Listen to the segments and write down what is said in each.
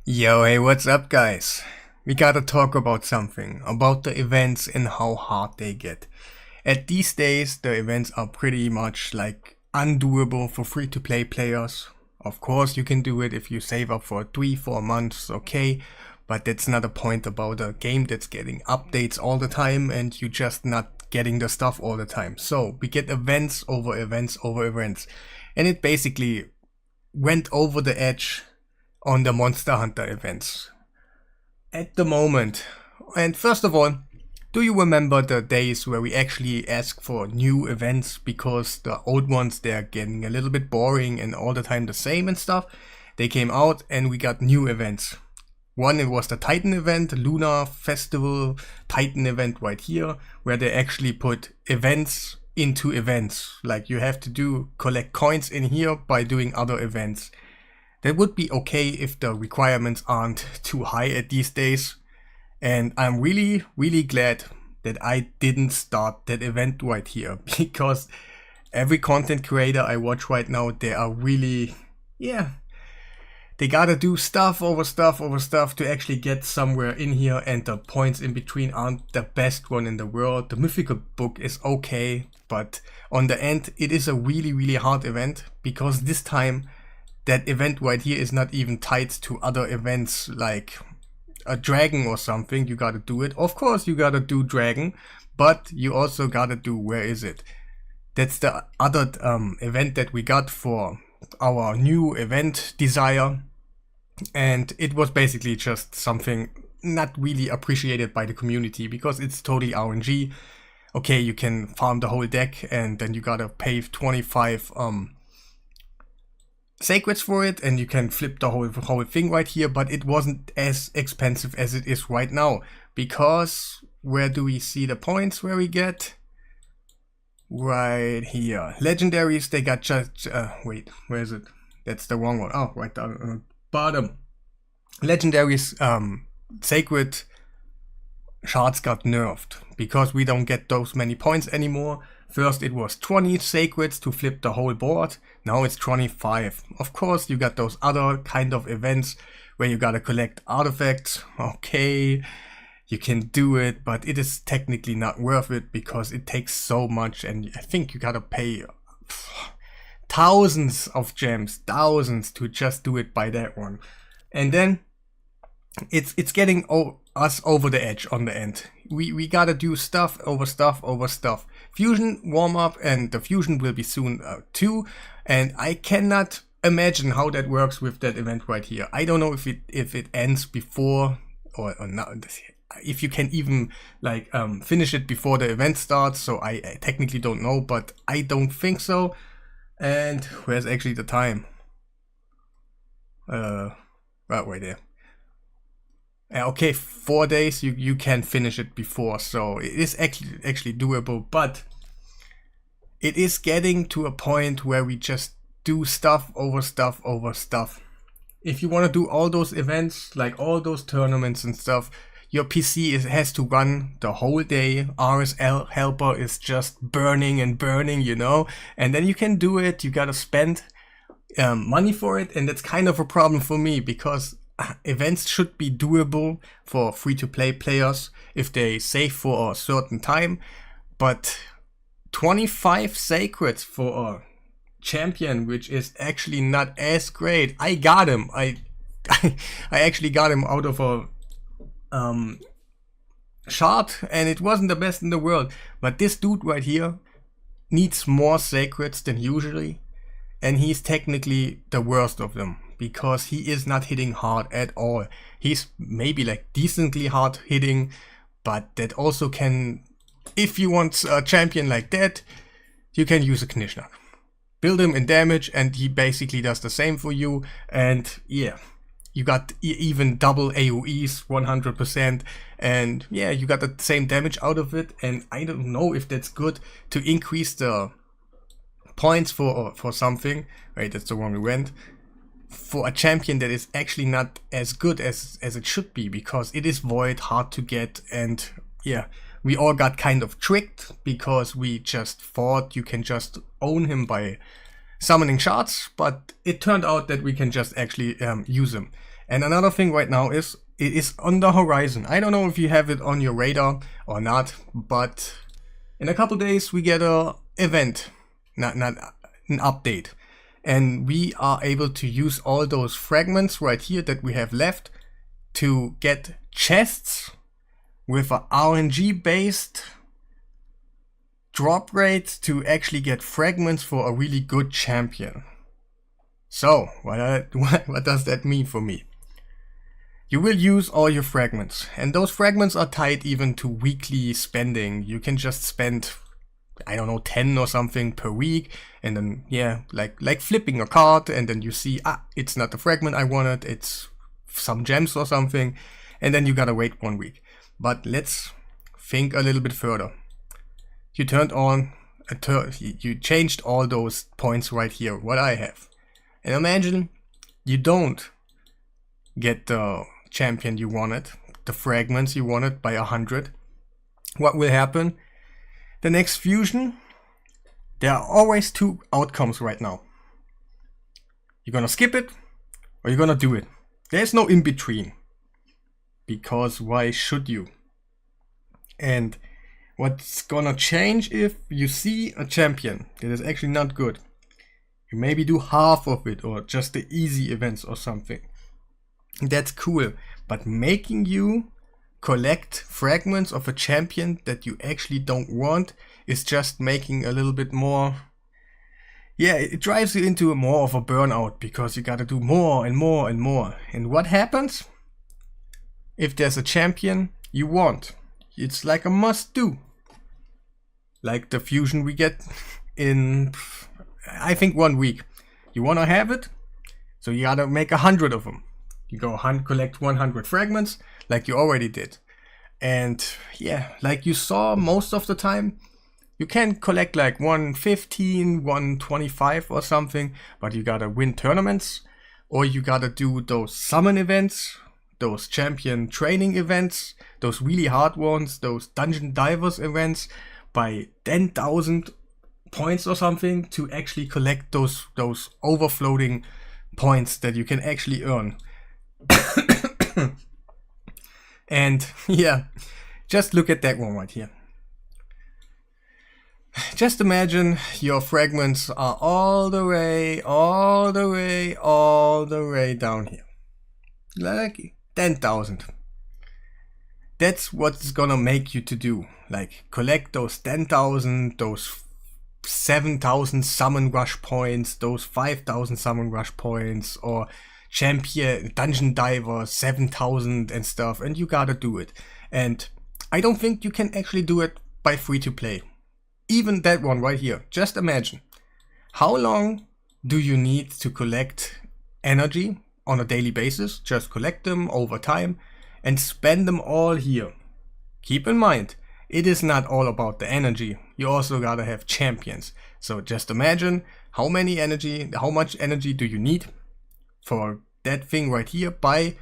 Yo, hey, what's up, guys? We gotta talk about something, about the events and how hard they get. At these days, the events are pretty much like undoable for free to play players. Of course, you can do it if you save up for 3-4 months, okay, but that's not a point about a game that's getting updates all the time and you just not getting the stuff all the time. So, we get events over events over events, and it basically went over the edge on the Monster Hunter events at the moment. And first of all, do you remember the days where we actually ask for new events because the old ones, they're getting a little bit boring and all the time the same and stuff? They came out and we got new events. One, it was the Titan event, Lunar Festival Titan event right here, where they actually put events into events. Like you have to collect coins in here by doing other events. That would be okay if the requirements aren't too high at these days. And I'm really, really glad that I didn't start that event right here, because every content creator I watch right now, they are really, they gotta do stuff over stuff over stuff to actually get somewhere in here, and the points in between aren't the best one in the world. The mythical book is okay, but on the end, it is a really, really hard event, because this time that event right here is not even tied to other events like a dragon or something. You gotta do it. Of course you gotta do dragon, but you also gotta do, where is it? That's the other event that we got for our new event desire. And it was basically just something not really appreciated by the community because it's totally RNG. Okay, you can farm the whole deck and then you gotta pay 25 sacreds for it, and you can flip the whole thing right here, but it wasn't as expensive as it is right now, because where do we see the points where we get? Right here. Legendaries, they got just wait, where is it? That's the wrong one. Oh, right down on the bottom. Legendaries, sacred shards got nerfed because we don't get those many points anymore. First it was 20 sacreds to flip the whole board, now it's 25. Of course you got those other kind of events where you gotta collect artifacts. Okay, you can do it, but it is technically not worth it because it takes so much, and I think you gotta pay thousands of gems, thousands, to just do it by that one. And then it's getting us over the edge on the end. We gotta do stuff over stuff over stuff. Fusion warm up, and the fusion will be soon too. And I cannot imagine how that works with that event right here. I don't know if it ends before or not. If you can even like finish it before the event starts. So I technically don't know, but I don't think so. And where's actually the time? Right there. Okay, 4 days, you can finish it before, so it is actually doable, but it is getting to a point where we just do stuff over stuff over stuff. If you want to do all those events, like all those tournaments and stuff, your PC has to run the whole day. RSL helper is just burning and burning, you know, and then you can do it. You gotta spend money for it, and that's kind of a problem for me, because events should be doable for free-to-play players if they save for a certain time, but 25 sacreds for a champion, which is actually not as great. I got him. I actually got him out of a shard, and it wasn't the best in the world. But this dude right here needs more sacreds than usually, and he's technically the worst of them, because he is not hitting hard at all. He's maybe like decently hard hitting, but that also can, if you want a champion like that, you can use a Knishnak. Build him in damage and he basically does the same for you, and yeah, you got even double AoEs 100%, and yeah, you got the same damage out of it. And I don't know if that's good to increase the points for something. Wait, that's the wrong event. For a champion that is actually not as good as it should be, because it is void, hard to get, and yeah, we all got kind of tricked because we just thought you can just own him by summoning shards, but it turned out that we can just actually use him. And another thing right now is it is on the horizon. I don't know if you have it on your radar or not, but in a couple days we get a event, not an update, and we are able to use all those fragments right here that we have left to get chests with a RNG based drop rate to actually get fragments for a really good champion. So what does that mean for me? You will use all your fragments, and those fragments are tied even to weekly spending. You can just spend, I don't know, 10 or something per week, and then like flipping a card, and then you see, it's not the fragment I wanted, it's some gems or something, and then you gotta wait 1 week. But let's think a little bit further. You turned on you changed all those points right here, what I have, and imagine you don't get the champion you wanted, the fragments you wanted by 100. What will happen? The next fusion, there are always two outcomes right now. You're gonna skip it or you're gonna do it. There's no in between, because why should you? And what's gonna change if you see a champion that is actually not good? You maybe do half of it or just the easy events or something. That's cool, but making you collect fragments of a champion that you actually don't want is just making a little bit more, it drives you into more of a burnout, because you gotta do more and more and more. And what happens if there's a champion you want? It's like a must do, like the fusion we get in, I think, 1 week. You wanna have it, so you gotta make 100 of them. You go collect 100 fragments like you already did. And like you saw most of the time, you can collect like 115, 125 or something, but you gotta win tournaments, or you gotta do those summon events, those champion training events, those really hard ones, those dungeon divers events by 10,000 points or something to actually collect those overfloating points that you can actually earn. And just look at that one right here. Just imagine your fragments are all the way down here, like 10,000. That's what's gonna make you to do, like collect those 10,000, those 7,000 summon rush points, those 5,000 summon rush points, or champion dungeon diver 7,000 and stuff, and you gotta do it. And I don't think you can actually do it by free to play. Even that one right here, just imagine how long do you need to collect energy on a daily basis? Just collect them over time and spend them all here. Keep in mind, it is not all about the energy. You also gotta have champions. So just imagine how much energy do you need for that thing right here by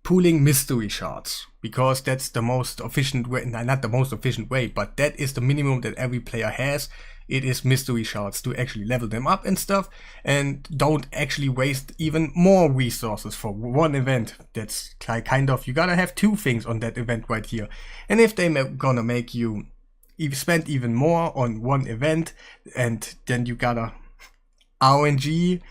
pooling mystery shards, because that's the most efficient way, not the most efficient way, but that is the minimum that every player has. It is mystery shards to actually level them up and stuff, and don't actually waste even more resources for one event. That's kind of, you gotta have two things on that event right here. And if they're gonna make you spend even more on one event, and then you gotta RNG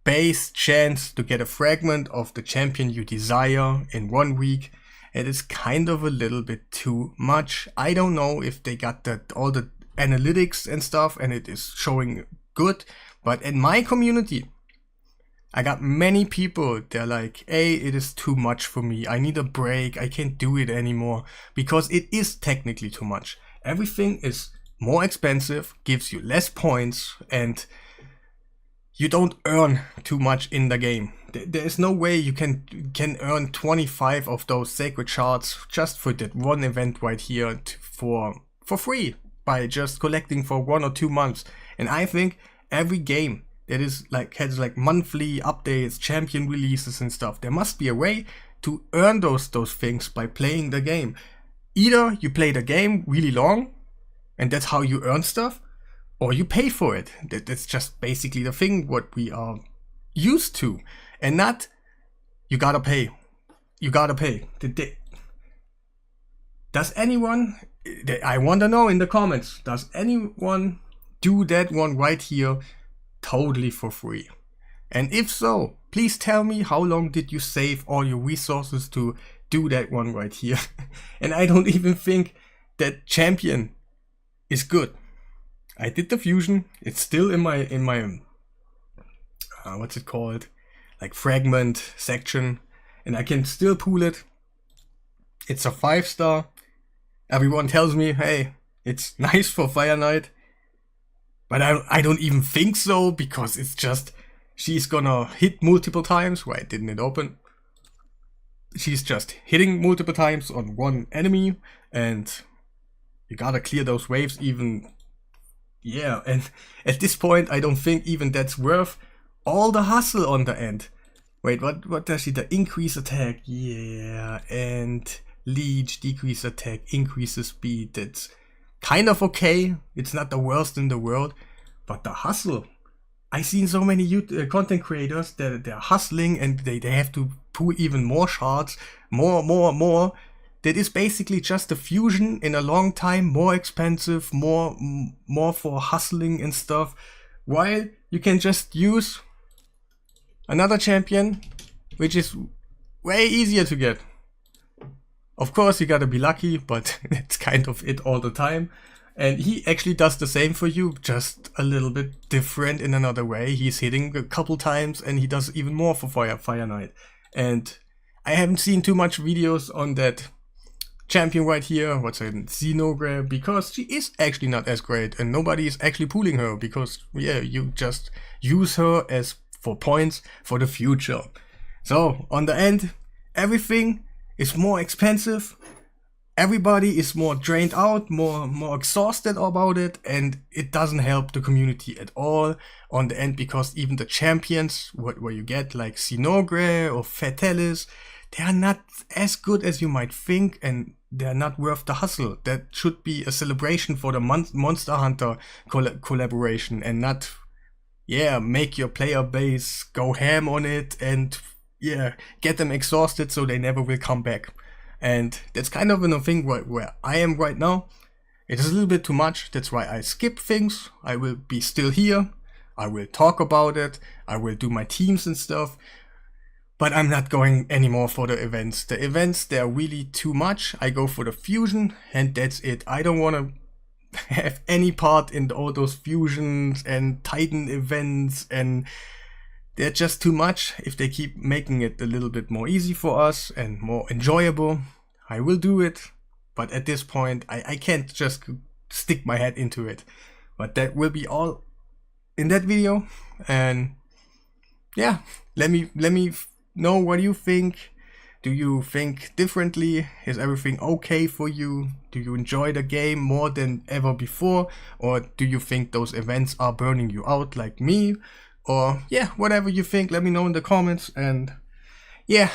base chance to get a fragment of the champion you desire in 1 week, it is kind of a little bit too much. I don't know if they got all the analytics and stuff and it is showing good, but in my community I got many people, they're like, hey, it is too much for me, I need a break, I can't do it anymore, because it is technically too much. Everything is more expensive, gives you less points, and you don't earn too much in the game. There is no way you can earn 25 of those sacred shards just for that one event right here for free by just collecting for 1 or 2 months. And I think every game that is has monthly updates, champion releases and stuff, there must be a way to earn those things by playing the game. Either you play the game really long and that's how you earn stuff, or you pay for it. That's just basically the thing what we are used to. And not you gotta pay. You gotta pay. Does anyone, I want to know in the comments, does anyone do that one right here totally for free? And if so, please tell me how long did you save all your resources to do that one right here. And I don't even think that champion is good. I did the fusion. It's still in my what's it called? Like fragment section, and I can still pull it. It's a 5-star. Everyone tells me, hey, it's nice for Fire Knight. But I don't even think so, because it's just, she's gonna hit multiple times. Why didn't it open? She's just hitting multiple times on one enemy, and you gotta clear those waves even. Yeah, and at this point I don't think even that's worth all the hustle on the end. Wait, what does she do? Increase attack, yeah, and leech, decrease attack, increases speed. That's kind of okay. It's not the worst in the world, but the hustle. I've seen so many content creators that they're hustling and they have to pull even more shards, more. That is basically just a fusion in a long time, more expensive, more for hustling and stuff. While you can just use another champion, which is way easier to get. Of course, you gotta be lucky, but it's kind of it all the time. And he actually does the same for you, just a little bit different in another way. He's hitting a couple times and he does even more for Fire Knight. And I haven't seen too much videos on that champion right here, what's it, Xenogre, because she is actually not as great and nobody is actually pulling her, because yeah, you just use her as for points for the future. So on the end, everything is more expensive, everybody is more drained out, more exhausted about it, and it doesn't help the community at all on the end, because even the champions where you get like Xenogre or Fatalis, they are not as good as you might think, and they're not worth the hustle. That should be a celebration for the Monster Hunter collaboration, and not, yeah, make your player base go ham on it and yeah, get them exhausted so they never will come back. And that's kind of a thing where I am right now. It is a little bit too much. That's why I skip things. I will be still here. I will talk about it. I will do my teams and stuff. But I'm not going anymore for the events. The events, they're really too much. I go for the fusion and that's it. I don't want to have any part in all those fusions and Titan events, and they're just too much. If they keep making it a little bit more easy for us and more enjoyable, I will do it. But at this point, I can't just stick my head into it. But that will be all in that video. And yeah, let me know what you think. Do you think differently? Is everything okay for you? Do you enjoy the game more than ever before? Or do you think those events are burning you out like me? Or yeah, whatever you think, let me know in the comments. And yeah,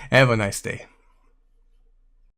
have a nice day.